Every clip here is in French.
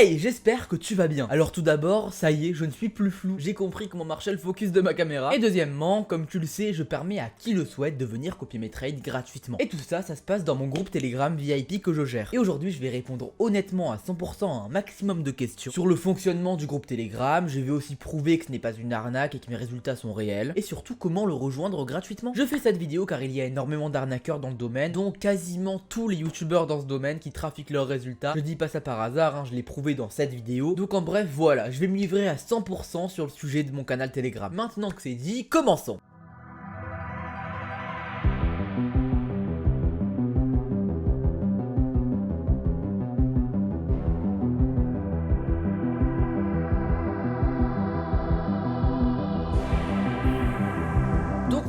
Hey, j'espère que tu vas bien. Alors tout d'abord, ça y est, je ne suis plus flou. J'ai compris comment marchait le focus de ma caméra. Et deuxièmement, comme tu le sais, je permets à qui le souhaite de venir copier mes trades gratuitement. Et tout ça, ça se passe dans mon groupe Telegram VIP que je gère. Et aujourd'hui, je vais répondre honnêtement à 100% à un maximum de questions sur le fonctionnement du groupe Telegram. Je vais aussi prouver que ce n'est pas une arnaque et que mes résultats sont réels. Et surtout, comment le rejoindre gratuitement. Je fais cette vidéo car il y a énormément d'arnaqueurs dans le domaine, dont quasiment tous les youtubeurs dans ce domaine qui trafiquent leurs résultats. Je dis pas ça par hasard, hein, je l'ai prouvé dans cette vidéo. Donc en bref, voilà, je vais me livrer à 100% sur le sujet de mon canal Telegram. Maintenant que c'est dit, commençons.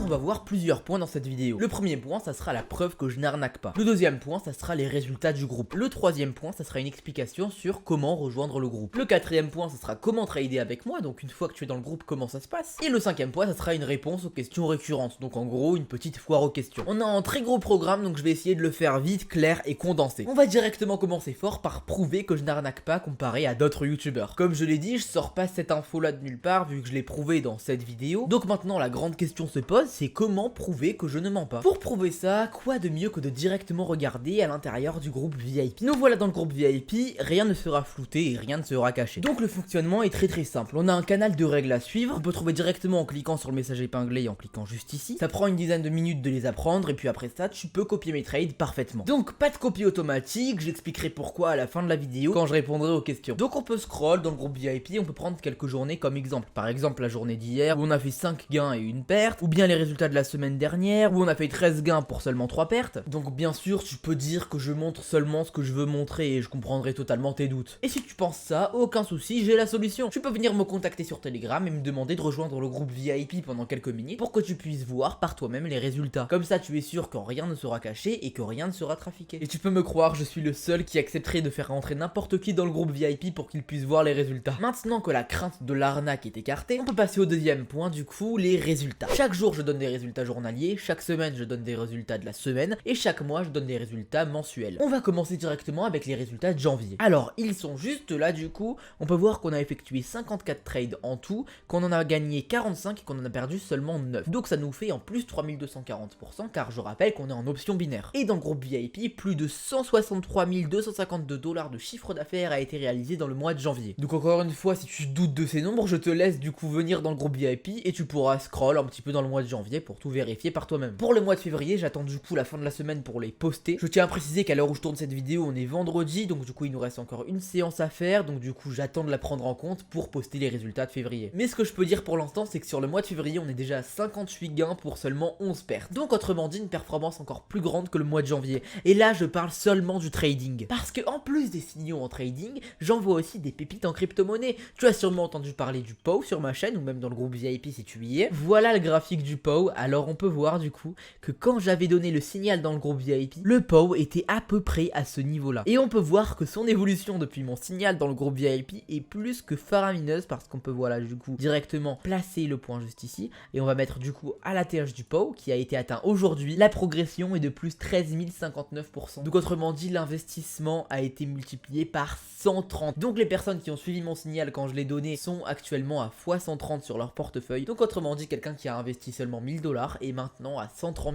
On va voir plusieurs points dans cette vidéo. Le premier point, ça sera la preuve que je n'arnaque pas. Le deuxième point, ça sera les résultats du groupe. Le troisième point, ça sera une explication sur comment rejoindre le groupe. Le quatrième point, ça sera comment trader avec moi, donc une fois que tu es dans le groupe, comment ça se passe. Et le cinquième point, ça sera une réponse aux questions récurrentes, donc en gros, une petite foire aux questions. On a un très gros programme, donc je vais essayer de le faire vite, clair et condensé. On va directement commencer fort par prouver que je n'arnaque pas comparé à d'autres youtubeurs. Comme je l'ai dit, je sors pas cette info là de nulle part, vu que je l'ai prouvé dans cette vidéo. Donc maintenant, la grande question se pose, c'est comment prouver que je ne mens pas. Pour prouver ça, quoi de mieux que de directement regarder à l'intérieur du groupe VIP. Nous voilà dans le groupe VIP, rien ne sera flouté et rien ne sera caché. Donc le fonctionnement est très simple. On a un canal de règles à suivre, on peut trouver directement en cliquant sur le message épinglé et en cliquant juste ici. Ça prend une dizaine de minutes de les apprendre et puis après ça, tu peux copier mes trades parfaitement. Donc pas de copie automatique, j'expliquerai pourquoi à la fin de la vidéo quand je répondrai aux questions. Donc on peut scroll dans le groupe VIP, on peut prendre quelques journées comme exemple. Par exemple la journée d'hier où on a fait 5 gains et une perte, ou bien les résultats de la semaine dernière où on a fait 13 gains pour seulement 3 pertes. Donc bien sûr tu peux dire que je montre seulement ce que je veux montrer et je comprendrai totalement tes doutes. Et si tu penses ça, aucun souci, j'ai la solution. Tu peux venir me contacter sur Telegram et me demander de rejoindre le groupe VIP pendant quelques minutes pour que tu puisses voir par toi-même les résultats. Comme ça tu es sûr que rien ne sera caché et que rien ne sera trafiqué. Et tu peux me croire, je suis le seul qui accepterait de faire rentrer n'importe qui dans le groupe VIP pour qu'il puisse voir les résultats. Maintenant que la crainte de l'arnaque est écartée, on peut passer au deuxième point du coup, les résultats. Chaque jour je donne des résultats journaliers, chaque semaine je donne des résultats de la semaine et chaque mois je donne des résultats mensuels. On va commencer directement avec les résultats de janvier. Alors ils sont juste là du coup, on peut voir qu'on a effectué 54 trades en tout, qu'on en a gagné 45 et qu'on en a perdu seulement 9. Donc ça nous fait en plus 3240% car je rappelle qu'on est en option binaire. Et dans le groupe VIP, plus de 163 252 $ de chiffre d'affaires a été réalisé dans le mois de janvier. Donc encore une fois, si tu doutes de ces nombres, je te laisse du coup venir dans le groupe VIP et tu pourras scroll un petit peu dans le mois de janvier pour tout vérifier par toi-même. Pour le mois de février, j'attends du coup la fin de la semaine pour les poster. Je tiens à préciser qu'à l'heure où je tourne cette vidéo, on est vendredi, donc du coup il nous reste encore une séance à faire, donc du coup j'attends de la prendre en compte pour poster les résultats de février. Mais ce que je peux dire pour l'instant, c'est que sur le mois de février, on est déjà à 58 gains pour seulement 11 pertes. Donc autrement dit, une performance encore plus grande que le mois de janvier. Et là, je parle seulement du trading. Parce que en plus des signaux en trading, j'envoie aussi des pépites en crypto-monnaie. Tu as sûrement entendu parler du POW sur ma chaîne, ou même dans le groupe VIP si tu y es. Voilà le graphique du POW, alors on peut voir du coup que quand j'avais donné le signal dans le groupe VIP, le POW était à peu près à ce niveau-là. Et on peut voir que son évolution depuis mon signal dans le groupe VIP est plus que faramineuse parce qu'on peut voilà du coup directement placer le point juste ici et on va mettre du coup à l'ATH du POW qui a été atteint aujourd'hui. La progression est de plus 13 059%. Donc autrement dit, l'investissement a été multiplié par 130. Donc les personnes qui ont suivi mon signal quand je l'ai donné sont actuellement à x130 sur leur portefeuille. Donc autrement dit, quelqu'un qui a investi seulement 1000 $ est maintenant à 130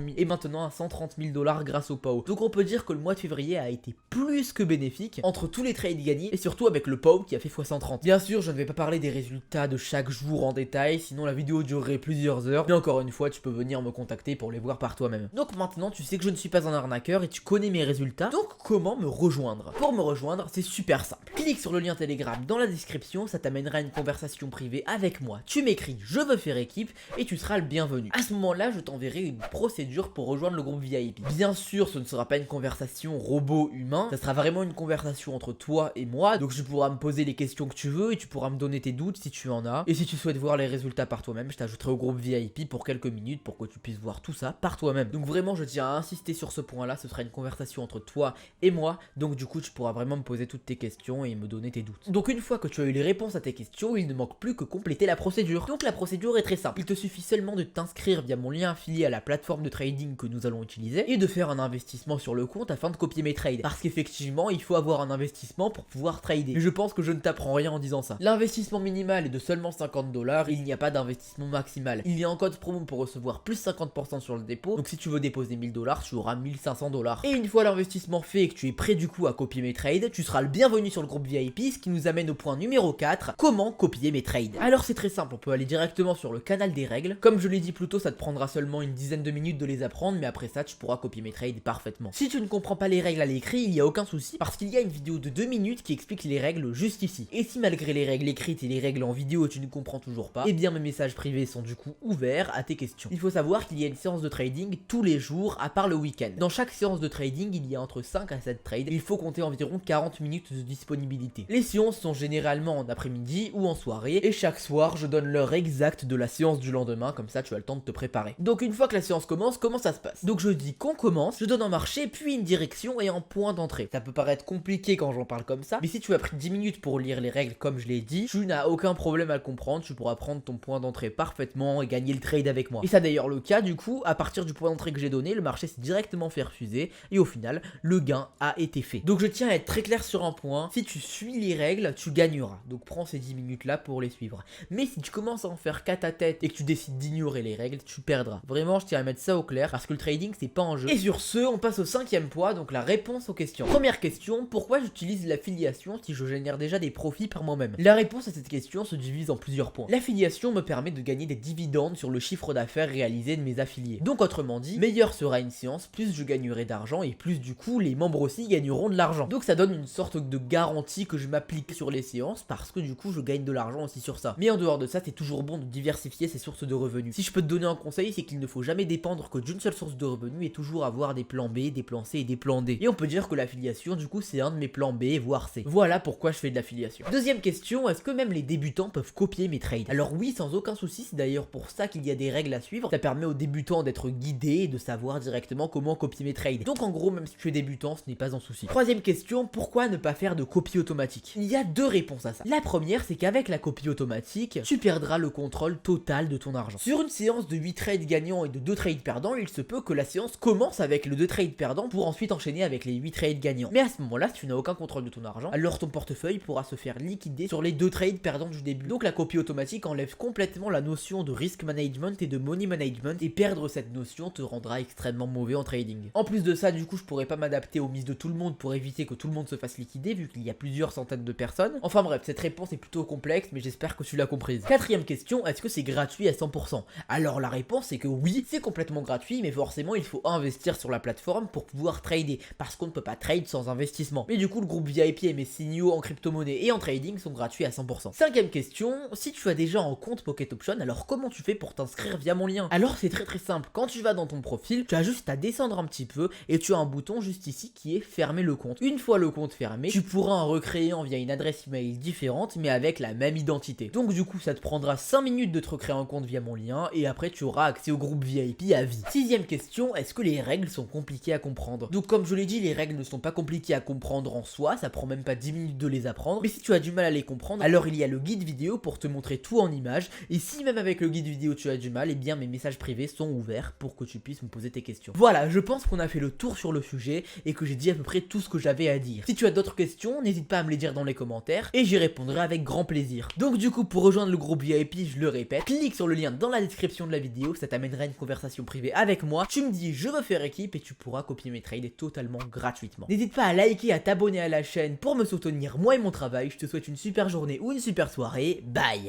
000 $ grâce au POW. Donc on peut dire que le mois de février a été plus que bénéfique entre tous les trades gagnés et surtout avec le POW qui a fait x130. Bien sûr, je ne vais pas parler des résultats de chaque jour en détail, sinon la vidéo durerait plusieurs heures. Mais encore une fois, tu peux venir me contacter pour les voir par toi-même. Donc maintenant, tu sais que je ne suis pas un arnaqueur et tu connais mes résultats. Donc comment me rejoindre? Pour me rejoindre, c'est super simple. Clique sur le lien Telegram dans la description, ça t'amènera à une conversation privée avec moi. Tu m'écris je veux faire équipe et tu seras le bienvenu. À ce moment-là, je t'enverrai une procédure pour rejoindre le groupe VIP. Bien sûr, ce ne sera pas une conversation robot-humain, ça sera vraiment une conversation entre toi et moi, donc tu pourras me poser les questions que tu veux et tu pourras me donner tes doutes si tu en as. Et si tu souhaites voir les résultats par toi-même, je t'ajouterai au groupe VIP pour quelques minutes pour que tu puisses voir tout ça par toi-même. Donc vraiment, je tiens à insister sur ce point-là, ce sera une conversation entre toi et moi, donc du coup, tu pourras vraiment me poser toutes tes questions et me donner tes doutes. Donc une fois que tu as eu les réponses à tes questions, il ne manque plus que compléter la procédure. Donc la procédure est très simple, il te suffit seulement de t'inscrire t'inscrire via mon lien affilié à la plateforme de trading que nous allons utiliser et de faire un investissement sur le compte afin de copier mes trades. Parce qu'effectivement, il faut avoir un investissement pour pouvoir trader. Mais je pense que je ne t'apprends rien en disant ça. L'investissement minimal est de seulement 50 $, il n'y a pas d'investissement maximal. Il y a un code promo pour recevoir plus 50% sur le dépôt, donc si tu veux déposer 1000 $, tu auras 1500 $. Et une fois l'investissement fait et que tu es prêt du coup à copier mes trades, tu seras le bienvenu sur le groupe VIP, ce qui nous amène au point numéro 4, comment copier mes trades. Alors c'est très simple, on peut aller directement sur le canal des règles. Comme je l'ai dit plus tôt, ça te prendra seulement une dizaine de minutes de les apprendre, mais après ça tu pourras copier mes trades parfaitement. Si tu ne comprends pas les règles à l'écrit, il n'y a aucun souci, parce qu'il y a une vidéo de 2 minutes qui explique les règles juste ici. Et si malgré les règles écrites et les règles en vidéo tu ne comprends toujours pas, eh bien mes messages privés sont du coup ouverts à tes questions. Il faut savoir qu'il y a une séance de trading tous les jours à part le week-end. Dans chaque séance de trading, il y a entre 5 à 7 trades, il faut compter environ 40 minutes de disponibilité. Les séances sont généralement en après-midi ou en soirée, et chaque soir je donne l'heure exacte de la séance du lendemain, comme ça tu as le temps de te préparer. Donc une fois que la séance commence, comment ça se passe? Donc je dis qu'on commence, je donne un marché, puis une direction et un point d'entrée. Ça peut paraître compliqué quand j'en parle comme ça, mais si tu as pris 10 minutes pour lire les règles comme je l'ai dit, tu n'as aucun problème à le comprendre, tu pourras prendre ton point d'entrée parfaitement et gagner le trade avec moi. Et ça d'ailleurs le cas, du coup, à partir du point d'entrée que j'ai donné, le marché s'est directement fait refuser, et au final, le gain a été fait. Donc je tiens à être très clair sur un point, si tu suis les règles, tu gagneras. Donc prends ces 10 minutes là pour les suivre. Mais si tu commences à en faire qu'à ta tête et que tu décides d'ignorer les règles, tu perdras. Vraiment, je tiens à mettre ça au clair, parce que le trading c'est pas un jeu. Et sur ce, on passe au 5e point, donc la réponse aux questions. Première question, pourquoi j'utilise l'affiliation si je génère déjà des profits par moi-même? La réponse à cette question se divise en plusieurs points. L'affiliation me permet de gagner des dividendes sur le chiffre d'affaires réalisé de mes affiliés. Donc autrement dit, meilleure sera une séance, plus je gagnerai d'argent et plus du coup les membres aussi gagneront de l'argent. Donc ça donne une sorte de garantie que je m'applique sur les séances parce que du coup je gagne de l'argent aussi sur ça. Mais en dehors de ça, c'est toujours bon de diversifier ses sources de revenus. Si je peux te donner un conseil, c'est qu'il ne faut jamais dépendre que d'une seule source de revenus et toujours avoir des plans B, des plans C et des plans D. Et on peut dire que l'affiliation du coup c'est un de mes plans B voire C. Voilà pourquoi je fais de l'affiliation. Deuxième question, est-ce que même les débutants peuvent copier mes trades? Alors oui, sans aucun souci, c'est d'ailleurs pour ça qu'il y a des règles à suivre. Ça permet aux débutants d'être guidés et de savoir directement comment copier mes trades. Donc en gros, même si tu es débutant, ce n'est pas un souci. Troisième question, pourquoi ne pas faire de copie automatique? Il y a deux réponses à ça. La première, c'est qu'avec la copie automatique, tu perdras le contrôle total de ton argent. Sur une séance de 8 trades gagnants et de 2 trades perdants, il se peut que la séance commence avec le 2 trades perdants pour ensuite enchaîner avec les 8 trades gagnants. Mais à ce moment-là, si tu n'as aucun contrôle de ton argent, alors ton portefeuille pourra se faire liquider sur les 2 trades perdants du début. Donc la copie automatique enlève complètement la notion de risk management et de money management, et perdre cette notion te rendra extrêmement mauvais en trading. En plus de ça, du coup, je pourrais pas m'adapter aux mises de tout le monde pour éviter que tout le monde se fasse liquider vu qu'il y a plusieurs centaines de personnes. Enfin bref, cette réponse est plutôt complexe, mais j'espère que tu l'as comprise. Quatrième question, est-ce que c'est gratuit à 100%? Alors la réponse est que oui, c'est complètement gratuit, mais forcément il faut investir sur la plateforme pour pouvoir trader, parce qu'on ne peut pas trade sans investissement. Mais du coup, le groupe VIP et mes signaux en crypto-monnaie et en trading sont gratuits à 100%. Cinquième question, si tu as déjà un compte Pocket Option, alors comment tu fais pour t'inscrire via mon lien? Alors c'est très simple, quand tu vas dans ton profil, tu as juste à descendre un petit peu et tu as un bouton juste ici qui est fermer le compte. Une fois le compte fermé, tu pourras en recréer un via une adresse email différente mais avec la même identité. Donc du coup ça te prendra 5 minutes de te recréer un compte via mon lien et après tu auras accès au groupe VIP à vie. Sixième question, est-ce que les règles sont compliquées à comprendre? Donc comme je l'ai dit, les règles ne sont pas compliquées à comprendre en soi, ça prend même pas 10 minutes de les apprendre, mais si tu as du mal à les comprendre, alors il y a le guide vidéo pour te montrer tout en images, et si même avec le guide vidéo tu as du mal, et bien mes messages privés sont ouverts pour que tu puisses me poser tes questions. Voilà, je pense qu'on a fait le tour sur le sujet et que j'ai dit à peu près tout ce que j'avais à dire. Si tu as d'autres questions, n'hésite pas à me les dire dans les commentaires et j'y répondrai avec grand plaisir. Donc du coup, pour rejoindre le groupe VIP, je le répète, clique sur le lien dans la description de la vidéo, ça t'amènera une conversation privée avec moi. Tu me dis je veux faire équipe et tu pourras copier mes trades totalement gratuitement. N'hésite pas à liker, à t'abonner à la chaîne pour me soutenir moi et mon travail. Je te souhaite une super journée ou une super soirée. Bye.